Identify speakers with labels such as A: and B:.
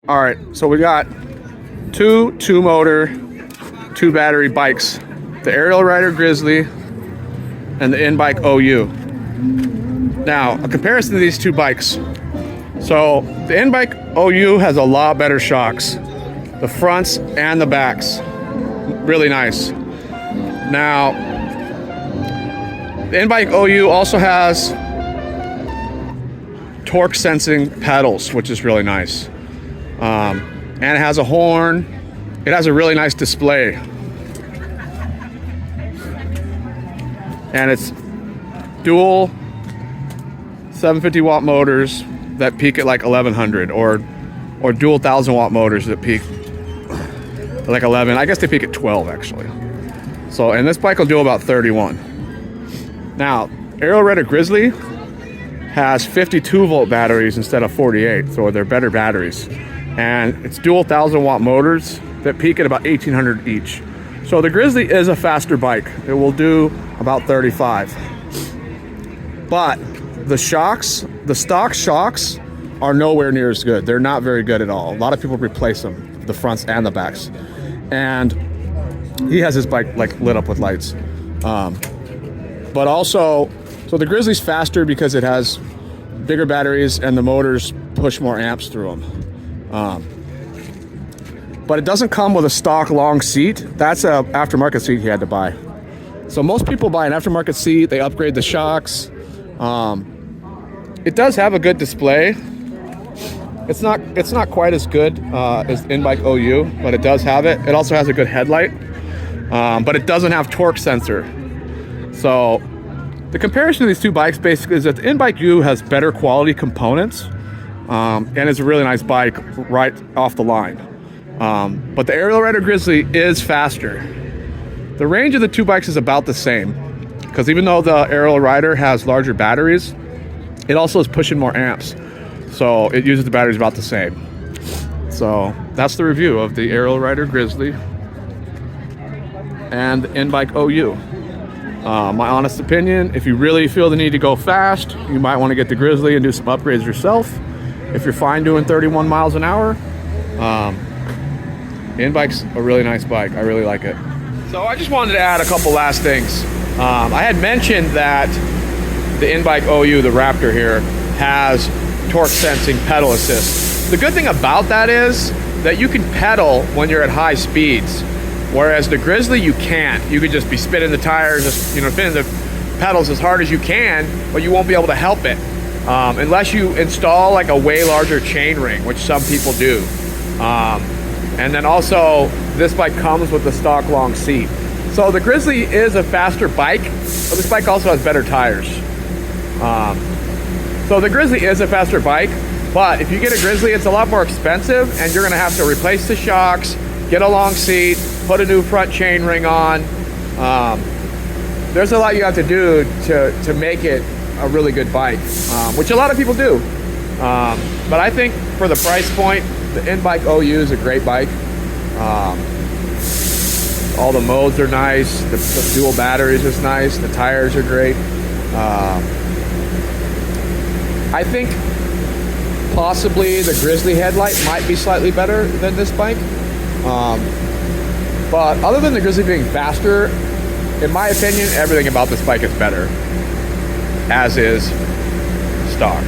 A: All right, so we got two motor, 2 battery bikes, the Ariel Raptor Grizzly and the Inbikeou OU. Now, a comparison to these 2 bikes. So the Inbikeou OU has a lot better shocks, the fronts and the backs, really nice. Now, the Inbikeou OU also has torque sensing pedals, which is really nice. And it has a horn. It has a really nice display. And it's dual 750 watt motors that peak at like 1100, or dual 1000 watt motors that peak at like 11. I guess they peak at 12 actually. So, and this bike will do about 31. Now, Ariel Raptor Grizzly has 52 volt batteries instead of 48, so they're better batteries. And it's dual 1000 watt motors that peak at about 1800 each. So the Grizzly is a faster bike. It will do about 35. But the shocks, the stock shocks, are nowhere near as good. They're not very good at all. A lot of people replace them, the fronts and the backs. And he has his bike like lit up with lights. But also, so the Grizzly's faster because it has bigger batteries and the motors push more amps through them. But it doesn't come with a stock long seat. That's an aftermarket seat he had to buy. So most people buy an aftermarket seat, they upgrade the shocks. It does have a good display. It's not quite as good as the Inbikeou OU, but it does have it. It also has a good headlight, but it doesn't have torque sensor. So the comparison of these 2 bikes basically is that the Inbikeou has better quality components, and it's a really nice bike right off the line. But the Ariel Raptor Grizzly is faster. The range of the 2 bikes is about the same, because even though the Ariel Raptor has larger batteries, it also is pushing more amps. So it uses the batteries about the same. So that's the review of the Ariel Raptor Grizzly and the Inbikeou OU. My honest opinion, if you really feel the need to go fast, you might want to get the Grizzly and do some upgrades yourself. If you're fine doing 31 miles an hour, Inbike's a really nice bike. I really like it. So I just wanted to add a couple last things. I had mentioned that the Inbikeou OU, the Raptor here, has torque sensing pedal assist. The good thing about that is that you can pedal when you're at high speeds, whereas the Grizzly you can't. You could just be spinning the tires, just spinning the pedals as hard as you can, but you won't be able to help it unless you install like a way larger chain ring, which some people do. And then also this bike comes with the stock long seat. So the Grizzly is a faster bike, but this bike also has better tires. So the Grizzly is a faster bike, but if you get a Grizzly, it's a lot more expensive, and you're gonna have to replace the shocks, get a long seat, put a new front chain ring on. There's a lot you have to do to make it a really good bike, which a lot of people do. But I think for the price point, the Inbikeou OU is a great bike. All the modes are nice, the dual batteries is nice, the tires are great. I think possibly the Grizzly headlight might be slightly better than this bike. But other than the Grizzly being faster, in my opinion, everything about this bike is better, as is stock.